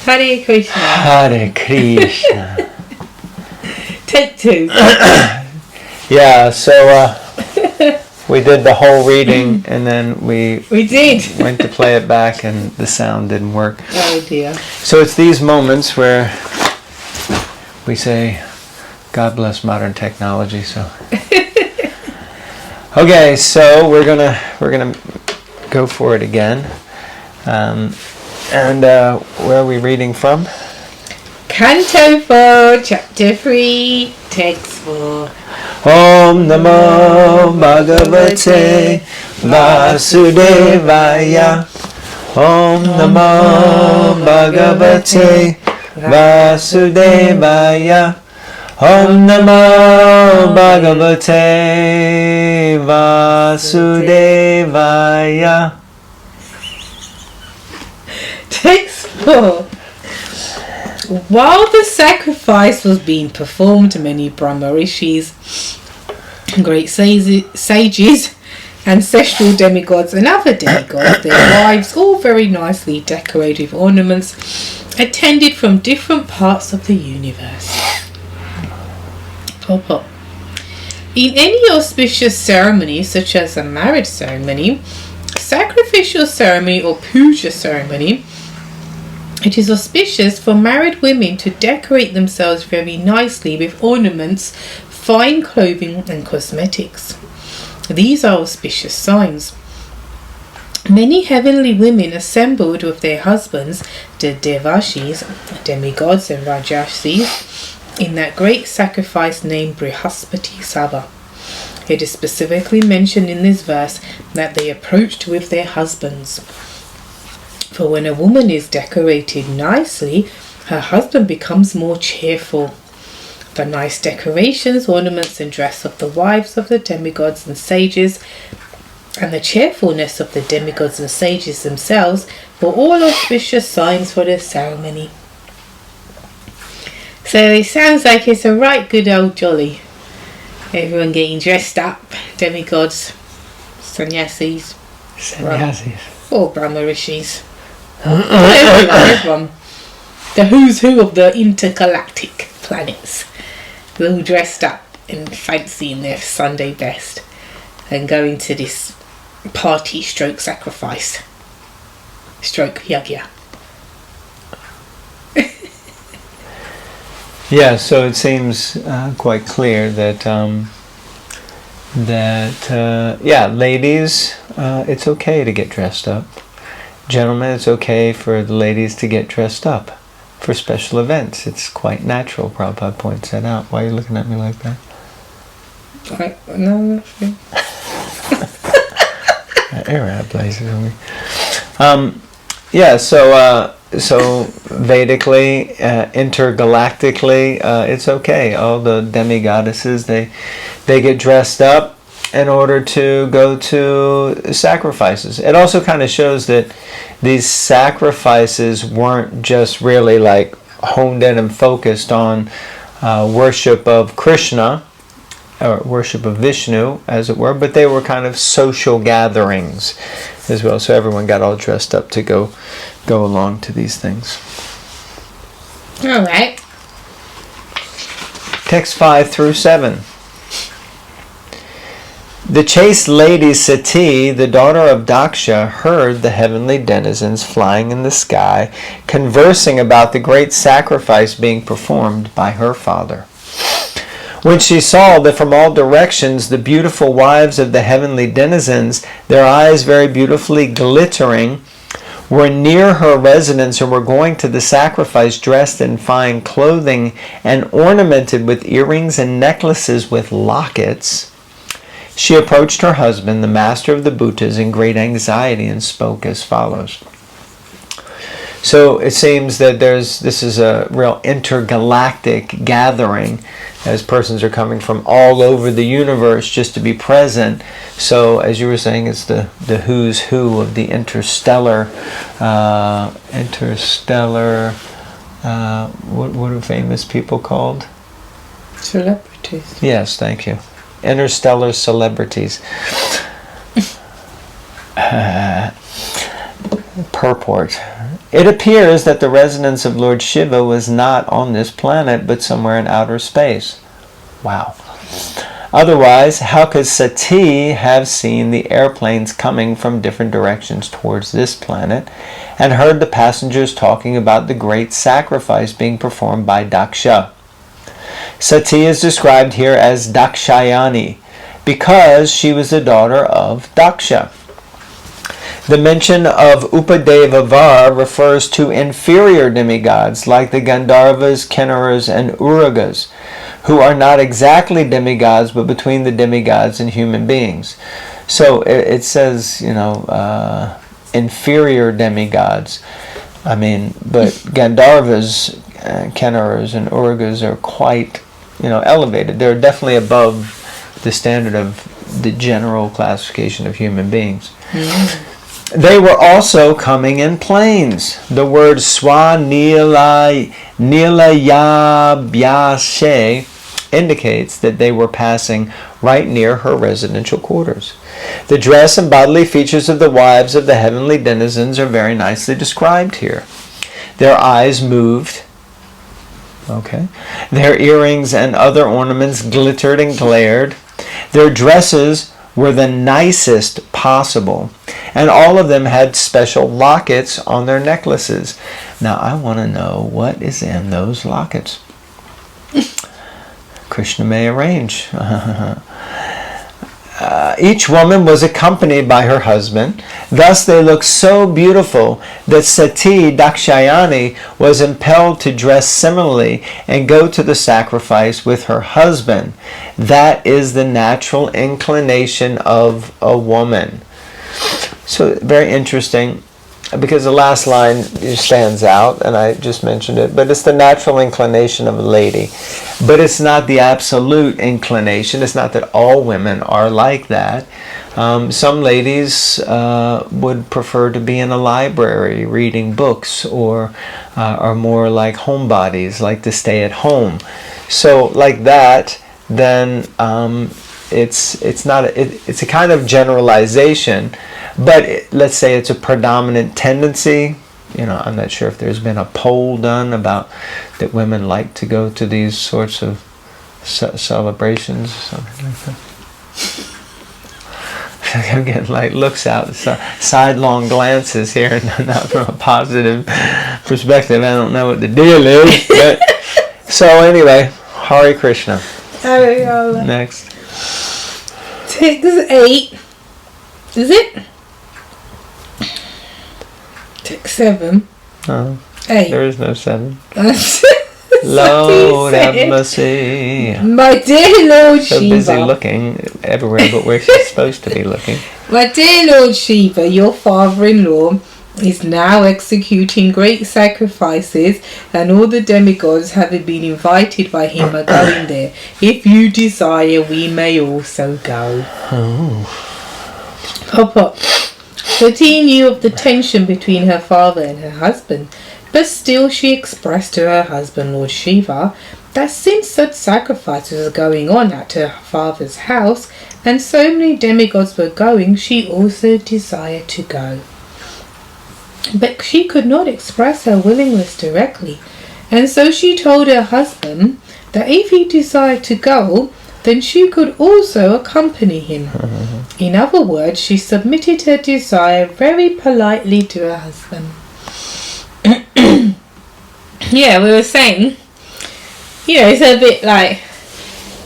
Hare Krishna. Hare Krishna. Take 2. Yeah, so we did the whole reading and then we did. Went to play it back and the sound didn't work. Oh dear. So it's these moments where we say, God bless modern technology. So okay, so we're gonna go for it again. And where are we reading from? Canto 4, Chapter 3, Text 4. Om Namo Bhagavate Vasudevaya. Om Namo Bhagavate Vasudevaya. Om Namo Bhagavate Vasudevaya. Text 4. While the sacrifice was being performed, many Brahma rishis, great sages, ancestral demigods and other demigods, their wives, all very nicely decorated with ornaments, attended from different parts of the universe. Purport. In any auspicious ceremony, such as a marriage ceremony, sacrificial ceremony or puja ceremony, it is auspicious for married women to decorate themselves very nicely with ornaments, fine clothing and cosmetics. These are auspicious signs. Many heavenly women assembled with their husbands, the devashis, demigods and rajasis, in that great sacrifice named Brihaspati Sabha. It is specifically mentioned in this verse that they approached with their husbands. For when a woman is decorated nicely, her husband becomes more cheerful. The nice decorations, ornaments and dress of the wives of the demigods and sages, and the cheerfulness of the demigods and sages themselves, were all auspicious signs for the ceremony. So it sounds like it's a right good old jolly. Everyone getting dressed up, demigods, sannyasis, or Brahma rishis. Everyone. The who's who of the intergalactic planets. They're all dressed up and fancy in their Sunday best and going to this party stroke sacrifice. Stroke yagya. Yeah, so it seems quite clear that ladies, it's okay to get dressed up. Gentlemen, it's okay for the ladies to get dressed up for special events. It's quite natural. Prabhupada points that out. Why are you looking at me like that? No, nothing. Air blazes on me. So Vedically, intergalactically, it's okay. All the demigoddesses, they get dressed up in order to go to sacrifices. It also kind of shows that these sacrifices weren't just really like honed in and focused on worship of Krishna or worship of Vishnu, as it were, but they were kind of social gatherings as well. So everyone got all dressed up to go along to these things. All right. Text 5 through 7. The chaste lady Sati, the daughter of Daksha, heard the heavenly denizens flying in the sky, conversing about the great sacrifice being performed by her father. When she saw that from all directions the beautiful wives of the heavenly denizens, their eyes very beautifully glittering, were near her residence and were going to the sacrifice dressed in fine clothing and ornamented with earrings and necklaces with lockets, she approached her husband, the master of the Bhutas, in great anxiety and spoke as follows. So it seems that this is a real intergalactic gathering, as persons are coming from all over the universe just to be present. So as you were saying, it's the who's who of the interstellar, what are famous people called? Celebrities. Yes, thank you. Interstellar celebrities. Purport. It appears that the residence of Lord Shiva was not on this planet, but somewhere in outer space. Wow. Otherwise, how could Sati have seen the airplanes coming from different directions towards this planet and heard the passengers talking about the great sacrifice being performed by Daksha? Sati is described here as Dakshayani because she was the daughter of Daksha. The mention of Upadeva refers to inferior demigods like the Gandharvas, Kinnaras, and Uragas, who are not exactly demigods, but between the demigods and human beings. So it says, inferior demigods. But Gandharvas, Kinnaras, and Uragas are quite, elevated. They're definitely above the standard of the general classification of human beings. Mm-hmm. They were also coming in planes. The word Swanilayabhyashe indicates that they were passing right near her residential quarters. The dress and bodily features of the wives of the heavenly denizens are very nicely described here. Their eyes moved. Okay. Their earrings and other ornaments glittered and glared. Their dresses were the nicest possible, and all of them had special lockets on their necklaces. Now I want to know what is in those lockets. Krishna may arrange. Each woman was accompanied by her husband. Thus they looked so beautiful that Sati Dakshayani was impelled to dress similarly and go to the sacrifice with her husband. That is the natural inclination of a woman. So very interesting, because the last line stands out, and I just mentioned it, but it's the natural inclination of a lady. But it's not the absolute inclination. It's not that all women are like that. Some ladies would prefer to be in a library reading books, or are more like homebodies, like to stay at home. So like that, then it's a kind of generalization. But let's say it's a predominant tendency. I'm not sure if there's been a poll done about that women like to go to these sorts of celebrations, something like that. I'm getting looks out, sidelong glances here, not from a positive perspective. I don't know what the deal is. But, so anyway, Hare Krishna. Next. Text 8. Is it? Text 7. No. 8. There is no 7. Lord have mercy. My dear Lord so Shiva. Busy looking everywhere but where she's supposed to be looking. My dear Lord Shiva, your father-in-law, is now executing great sacrifices, and all the demigods, having been invited by him, are going there. If you desire, we may also go. Oh. Papa, Sati knew of the tension between her father and her husband, but still she expressed to her husband, Lord Shiva, that since such sacrifices were going on at her father's house, and so many demigods were going, she also desired to go. But she could not express her willingness directly, and so she told her husband that if he desired to go, then she could also accompany him. In other words, she submitted her desire very politely to her husband. Yeah, we were saying, it's a bit like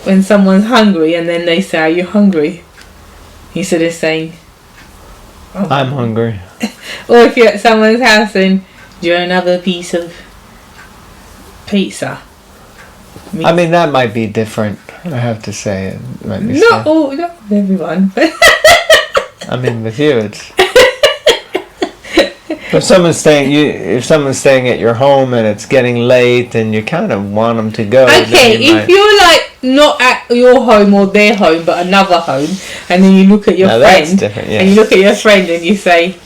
when someone's hungry and then they say, "Are you hungry?" Instead of saying, "Oh, I'm hungry." Or if you're at someone's house and do you want another piece of pizza? That might be different. I have to say it might be not everyone. With you, it's. If someone's staying at your home and it's getting late and you kind of want them to go. Okay, if you're not at your home or their home but another home, and then you look at your friend, that's different, yeah. And you look at your friend and you say,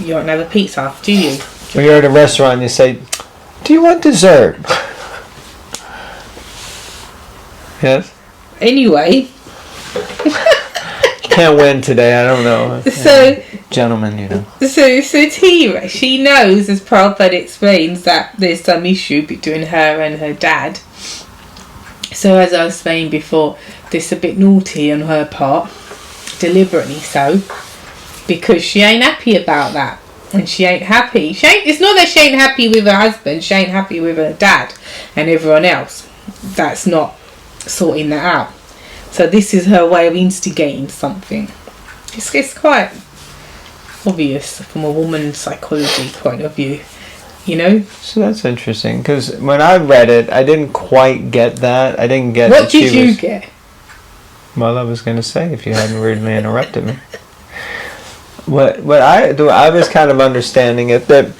"You want another pizza, do you?" When you're at a restaurant and you say, "Do you want dessert?" Yes. Anyway. Can't win today. I don't know. So gentleman, you know. So Tira, she knows, as Prabhupada explains, that there's some issue between her and her dad. So as I was saying before, this a bit naughty on her part, deliberately so, because she ain't happy about that. And she ain't happy. It's not that she ain't happy with her husband, she ain't happy with her dad and everyone else. That's not sorting that out. So this is her way of instigating something. It's quite obvious from a woman's psychology point of view, you know. So that's interesting, because when I read it, I didn't quite get that. I didn't get. What did you get? Well, I was going to say, if you hadn't rudely interrupted me. What I was kind of understanding it that,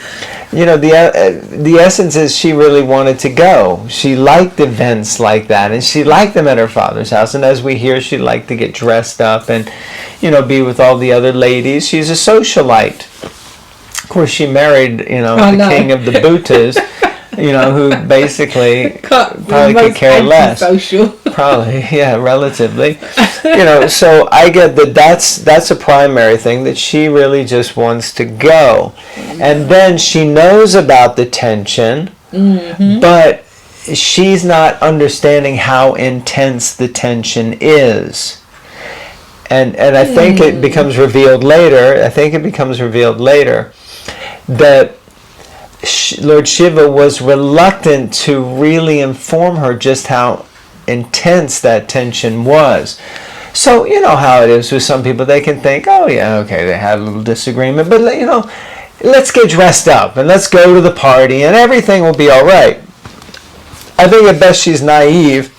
you know, the essence is she really wanted to go. She liked events like that, and she liked them at her father's house. And as we hear, she liked to get dressed up and, you know, be with all the other ladies. She's a socialite. Of course, she married, you know, the king of the Bhutas, you know, who basically probably could care less. Probably, yeah, relatively. You know, so I get that's a primary thing, that she really just wants to go. And then she knows about the tension, but she's not understanding how intense the tension is. And I think it becomes revealed later, that Lord Shiva was reluctant to really inform her just how intense that tension was. So, you know how it is with some people. They can think, oh yeah, okay, they had a little disagreement, but, you know, let's get dressed up and let's go to the party and everything will be all right. I think at best she's naive.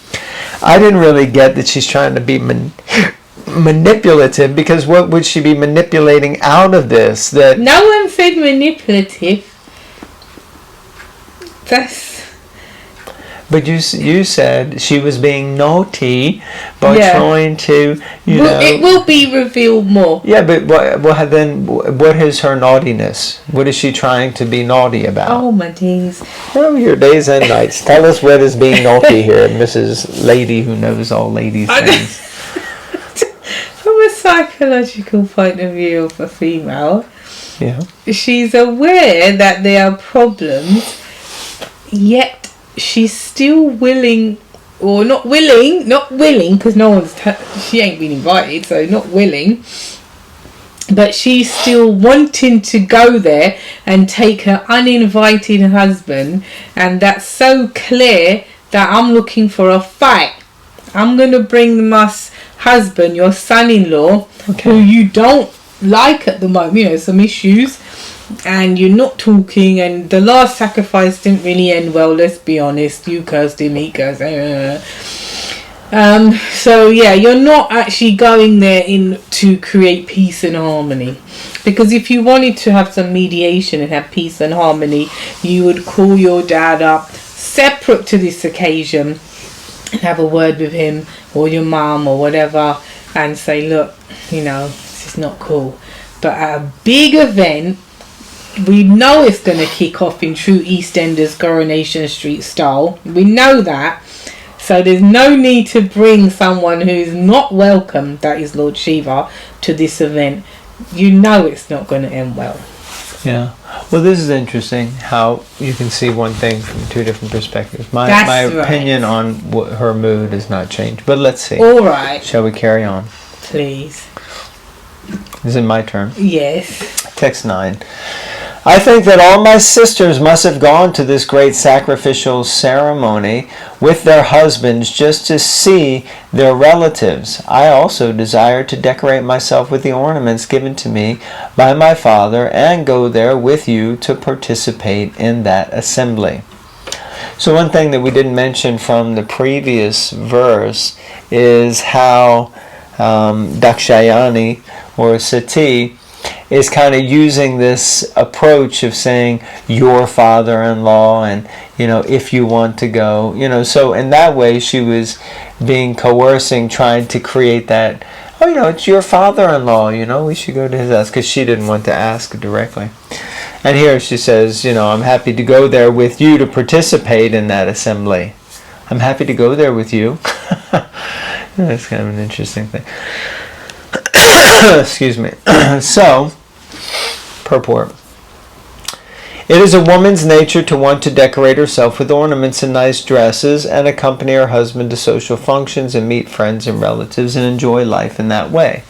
I didn't really get that she's trying to be manipulative, because what would she be manipulating out of this? That no one said manipulative. But you said she was being naughty by trying to, you know. It will be revealed more. Yeah, but what is her naughtiness? What is she trying to be naughty about? Oh, my days. Oh, your days and nights. Tell us what is being naughty here, Mrs. Lady who knows all ladies' things. From a psychological point of view of a female, she's aware that there are problems, yet she's still willing, or not willing, because she ain't been invited, so not willing, but she's still wanting to go there and take her uninvited husband, and that's so clear that I'm looking for a fight. I'm going to bring my husband, your son-in-law, who you don't like at the moment, you know, some issues, and you're not talking, and the last sacrifice didn't really end well, let's be honest. You cursed him, he cursed so yeah, you're not actually going there to create peace and harmony, because if you wanted to have some mediation and have peace and harmony, you would call your dad up separate to this occasion and have a word with him, or your mum or whatever, and say, look, you know, this is not cool. But at a big event, we know it's going to kick off in true EastEnders Coronation Street style. We know that. So there's no need to bring someone who's not welcome, that is Lord Shiva, to this event. You know it's not going to end well. Yeah. Well, this is interesting how you can see one thing from two different perspectives. My opinion on her mood has not changed. But let's see. All right. Shall we carry on? Please. Is it my turn? Yes. Text 9. I think that all my sisters must have gone to this great sacrificial ceremony with their husbands just to see their relatives. I also desire to decorate myself with the ornaments given to me by my father and go there with you to participate in that assembly. So one thing that we didn't mention from the previous verse is how Dakshayani, or Sati, is kind of using this approach of saying your father-in-law, and, you know, if you want to go, you know, so in that way she was being coercing, trying to create that, oh, you know, it's your father-in-law, you know, we should go to his house, because she didn't want to ask directly. And here she says, you know, I'm happy to go there with you to participate in that assembly. I'm happy to go there with you. That's kind of an interesting thing. Excuse me. So, Purport. It is a woman's nature to want to decorate herself with ornaments and nice dresses and accompany her husband to social functions and meet friends and relatives and enjoy life in that way.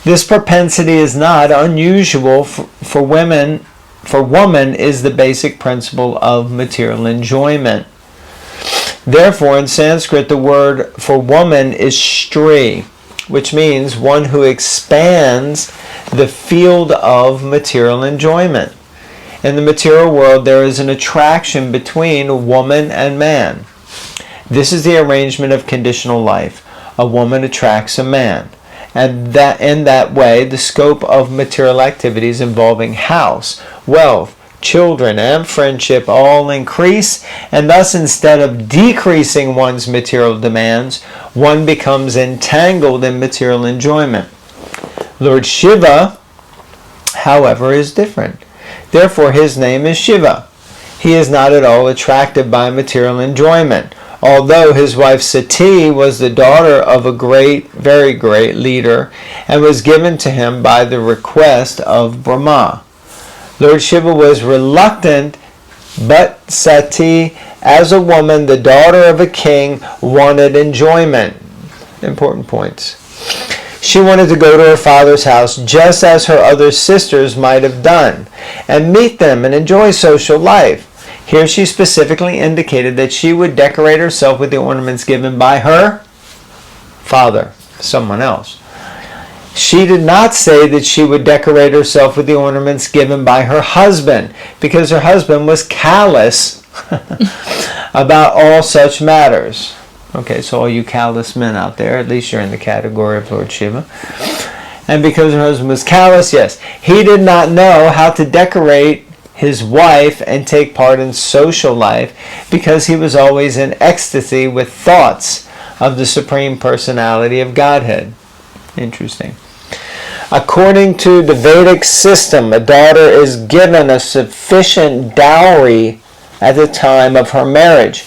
This propensity is not unusual for women. For woman is the basic principle of material enjoyment. Therefore, in Sanskrit, the word for woman is Stri, which means one who expands the field of material enjoyment. In the material world, there is an attraction between woman and man. This is the arrangement of conditional life. A woman attracts a man. And that in that way, the scope of material activities involving house, wealth, children, and friendship all increase, and thus instead of decreasing one's material demands, one becomes entangled in material enjoyment. Lord Shiva, however, is different. Therefore, his name is Shiva. He is not at all attracted by material enjoyment, although his wife Sati was the daughter of a great, very great leader and was given to him by the request of Brahma. Lord Shiva was reluctant, but Sati, as a woman, the daughter of a king, wanted enjoyment. Important points. She wanted to go to her father's house just as her other sisters might have done, and meet them and enjoy social life. Here she specifically indicated that she would decorate herself with the ornaments given by her father, someone else. She did not say that she would decorate herself with the ornaments given by her husband, because her husband was callous about all such matters. Okay, so all you callous men out there, at least you're in the category of Lord Shiva. And because her husband was callous, yes, he did not know how to decorate his wife and take part in social life, because he was always in ecstasy with thoughts of the Supreme Personality of Godhead. Interesting. According to the Vedic system, a daughter is given a sufficient dowry at the time of her marriage.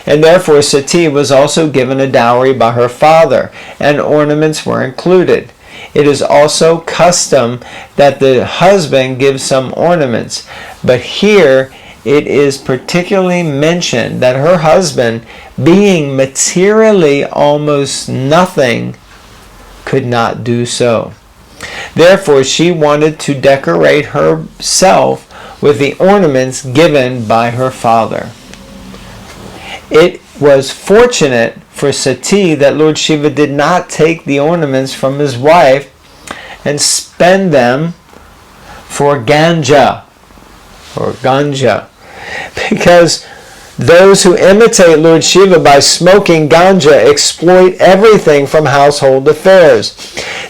And therefore Sati was also given a dowry by her father, and ornaments were included. It is also custom that the husband give some ornaments, but here it is particularly mentioned that her husband, being materially almost nothing, could not do so. Therefore she wanted to decorate herself with the ornaments given by her father. It was fortunate for Sati that Lord Shiva did not take the ornaments from his wife and spend them for ganja, because those who imitate Lord Shiva by smoking ganja exploit everything from household affairs.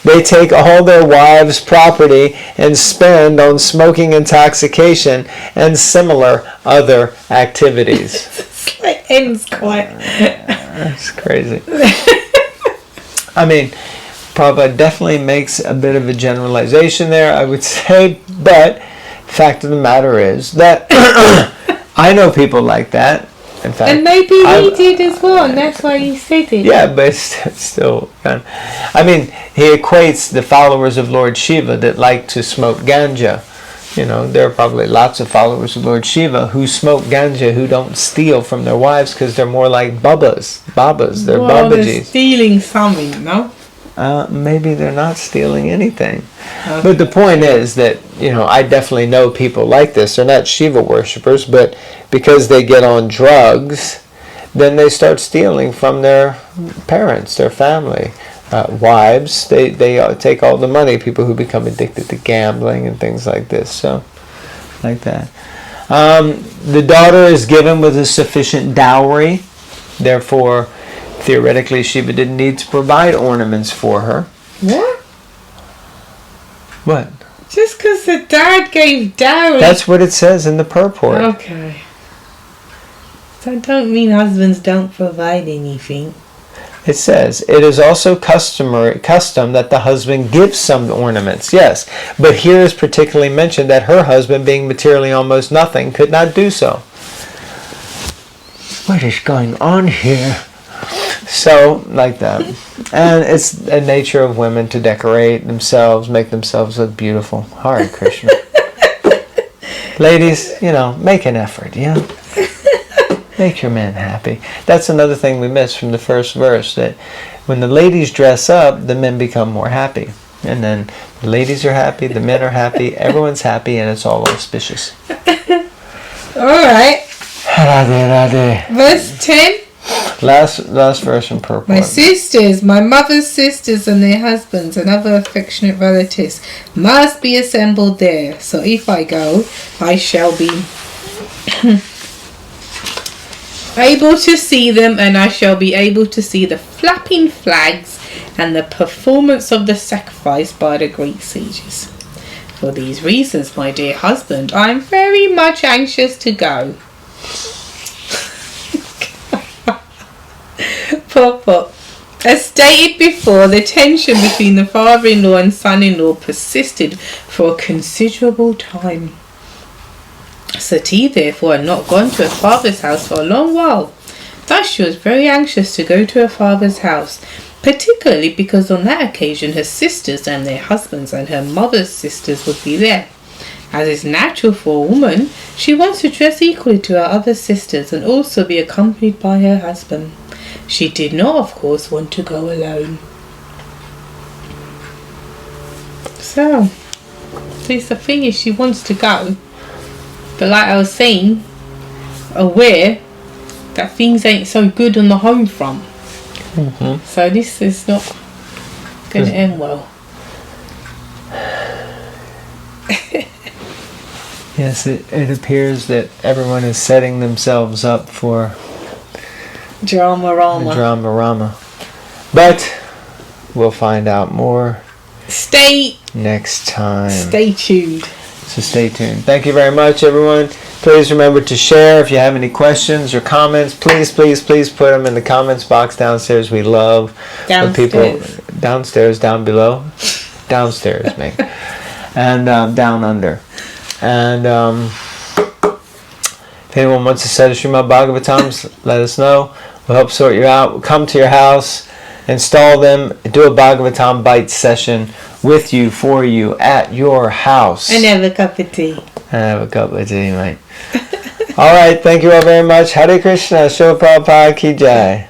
They take all their wives' property and spend on smoking intoxication and similar other activities. It ends quite. That's crazy. I mean, Prabhupada definitely makes a bit of a generalization there, I would say, but fact of the matter is that I know people like that. In fact, and maybe he did as well, and that's why he said it. Yeah, but it's still, I mean, he equates the followers of Lord Shiva that like to smoke ganja. You know, there are probably lots of followers of Lord Shiva who smoke ganja who don't steal from their wives because they're more like babas. They're Babaji's. They're stealing something, no? Maybe they're not stealing anything. Okay. But the point is that, you know, I definitely know people like this. They're not Shiva worshippers, but because they get on drugs, then they start stealing from their parents, their family. Wives, they take all the money, people who become addicted to gambling and things like this. So, like that. The daughter is given with a sufficient dowry. Therefore, theoretically, Shiva didn't need to provide ornaments for her. What? What? Just because the dad gave dowry. That's what it says in the purport. Okay. That don't mean husbands don't provide anything. It says, it is also custom that the husband gives some ornaments. Yes, but here is particularly mentioned that her husband, being materially almost nothing, could not do so. What is going on here? So, like that. And it's a nature of women to decorate themselves, make themselves look beautiful. Hare Krishna. Ladies, make an effort, Make your men happy. That's another thing we missed from the first verse, that when the ladies dress up, the men become more happy. And then the ladies are happy, the men are happy, everyone's happy, and it's all auspicious. Alright. Radhe, Radhe. Verse 10. Last verse in purport. My sisters, my mother's sisters and their husbands and other affectionate relatives must be assembled there. So if I go, I shall be able to see them, and I shall be able to see the flapping flags and the performance of the sacrifice by the great sages. For these reasons, my dear husband, I am very much anxious to go. Purport. As stated before, the tension between the father-in-law and son-in-law persisted for a considerable time. Sati therefore had not gone to her father's house for a long while. Thus she was very anxious to go to her father's house, particularly because on that occasion her sisters and their husbands and her mother's sisters would be there. As is natural for a woman, she wants to dress equally to her other sisters and also be accompanied by her husband. She did not, of course, want to go alone. So the thing is, she wants to go, but like I was saying, aware that things ain't so good on the home front. Mm-hmm. So this is not going to end well. Yes, it appears that everyone is setting themselves up for Drama Rama. But we'll find out more next time. Stay tuned. So stay tuned. Thank you very much, everyone. Please remember to share. If you have any questions or comments, please put them in the comments box downstairs. We love the people downstairs, down below, downstairs, mate, and down under. And if anyone wants to set a Srimad Bhagavatam, let us know. We'll help sort you out. We'll come to your house, install them, do a Bhagavatam Bites session with you, for you, at your house. And have a cup of tea. Mate. Alright, thank you all very much. Hare Krishna, Srila Prabhupada Ki Jai.